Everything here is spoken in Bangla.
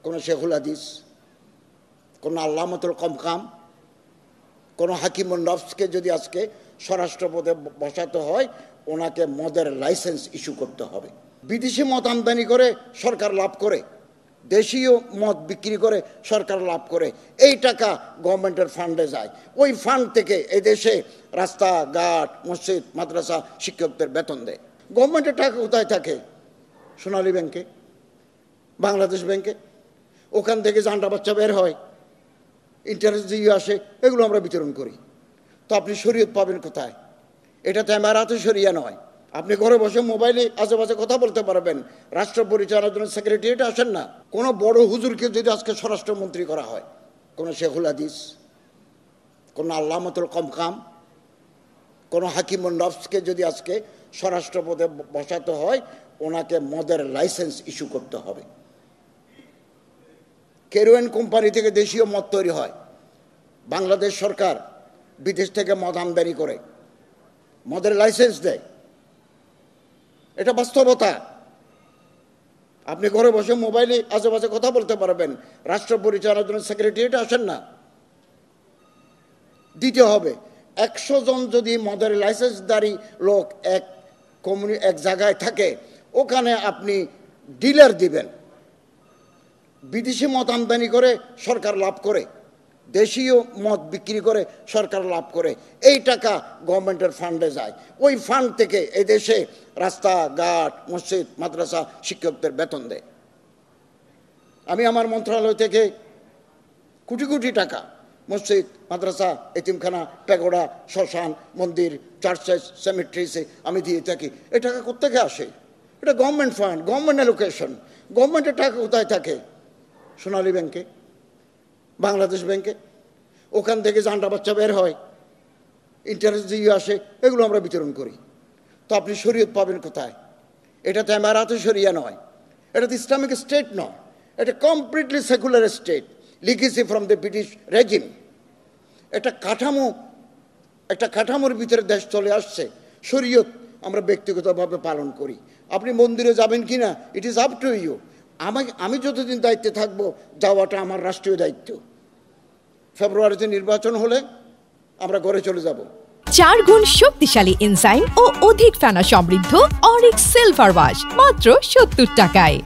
কোনো শেখুল হাদিস, কোনো আল্লামাতুল কমকাম, কোনো হাকিমুন নফসকে যদি আজকে স্বরাষ্ট্র পদে বসাতে হয়, ওনাকে মদের লাইসেন্স ইস্যু করতে হবে। বিদেশি মদ আমদানি করে সরকার লাভ করে, দেশীয় মদ বিক্রি করে সরকার লাভ করে, এই টাকা গভর্নমেন্টের ফান্ডে যায়। ওই ফান্ড থেকে এদেশে রাস্তাঘাট, মসজিদ, মাদ্রাসা, শিক্ষকদের বেতন দেয়। গভর্নমেন্টের টাকা কোথায় থাকে? সোনালী ব্যাংকে, বাংলাদেশ ব্যাংকে। ওখান থেকে জান্ডা বাচ্চা বের হয়, ইন্টারেস্ট দিয়ে আসে, এগুলো আমরা বিতরণ করি। তো আপনি শরীয়ত পাবেন কোথায়? এটা তো এমারাতে শরিয়া নয়। আপনি ঘরে বসে মোবাইলে আশেপাশে কথা বলতে পারবেন, রাষ্ট্র পরিচালনার জন্য সেক্রেটারিয়েটে আসেন না। কোনো বড় হুজুরকে যদি আজকে স্বরাষ্ট্রমন্ত্রী করা হয়, কোনো শেখুল হাদিস, কোনো আল্লামাতুল কমকাম, কোনো হাকিমুন নফসকে যদি আজকে স্বরাষ্ট্র পদে বসাতে হয়, ওনাকে মদের লাইসেন্স ইস্যু করতে হবে। কেরোয়েন কোম্পানি থেকে দেশীয় মদ তৈরি হয়, বাংলাদেশ সরকার বিদেশ থেকে মদ আমদানি করে মদের লাইসেন্স দেয়। এটা বাস্তবতা। আপনি ঘরে বসে মোবাইলে আশেপাশে কথা বলতে পারবেন, রাষ্ট্র পরিচালনার জন্য সেক্রেটারিয়েটে আসেন না। দিতে হবে। 100 জন যদি মদের লাইসেন্সধারী লোক এক জায়গায় থাকে, ওখানে আপনি ডিলার দিবেন। বিদেশি মদ আমদানি করে সরকার লাভ করে, দেশীয় মদ বিক্রি করে সরকার লাভ করে, এই টাকা গভর্নমেন্টের ফান্ডে যায়। ওই ফান্ড থেকে এদেশে রাস্তাঘাট, মসজিদ, মাদ্রাসা, শিক্ষকদের বেতন দেয়। আমি আমার মন্ত্রণালয় থেকে কোটি কোটি টাকা মসজিদ, মাদ্রাসা, এতিমখানা, প্যাগোডা, শ্মশান, মন্দির, চার্চেস, সেমেট্রিসে আমি দিয়ে থাকি। এই টাকা কোত্থেকে আসে? এটা গভর্নমেন্ট ফান্ড, গভর্নমেন্ট অ্যালোকেশন। গভর্নমেন্টের টাকা কোথায় থাকে? সোনালী ব্যাংকে, বাংলাদেশ ব্যাংকে। ওখান থেকে জান্ডা বাচ্চা বের হয়, ইন্টারেস্ট দিয়ে আসে, এগুলো আমরা বিতরণ করি। তো আপনি শরীয়ত পাবেন কোথায়? এটা তো এমারাতে শরিয়া নয়, এটা তো ইসলামিক স্টেট নয়, এটা completely secular state, legacy from the British regime. একটা কাঠামোর ভিতরে দেশ চলে আসছে। শরীয়ত আমরা ব্যক্তিগতভাবে পালন করি। আপনি মন্দিরে যাবেন কি না, it is up to you. আমি যতদিন দায়িত্বে থাকবো, যাওয়াটা আমার রাষ্ট্রীয় দায়িত্ব। ফেব্রুয়ারিতে নির্বাচন হলে আমরা ঘরে চলে যাব। 4 গুণ শক্তিশালী এনজাইম ও অধিক ফেনা সমৃদ্ধ অরিক সিলভার ওয়াশ মাত্র 70 টাকায়।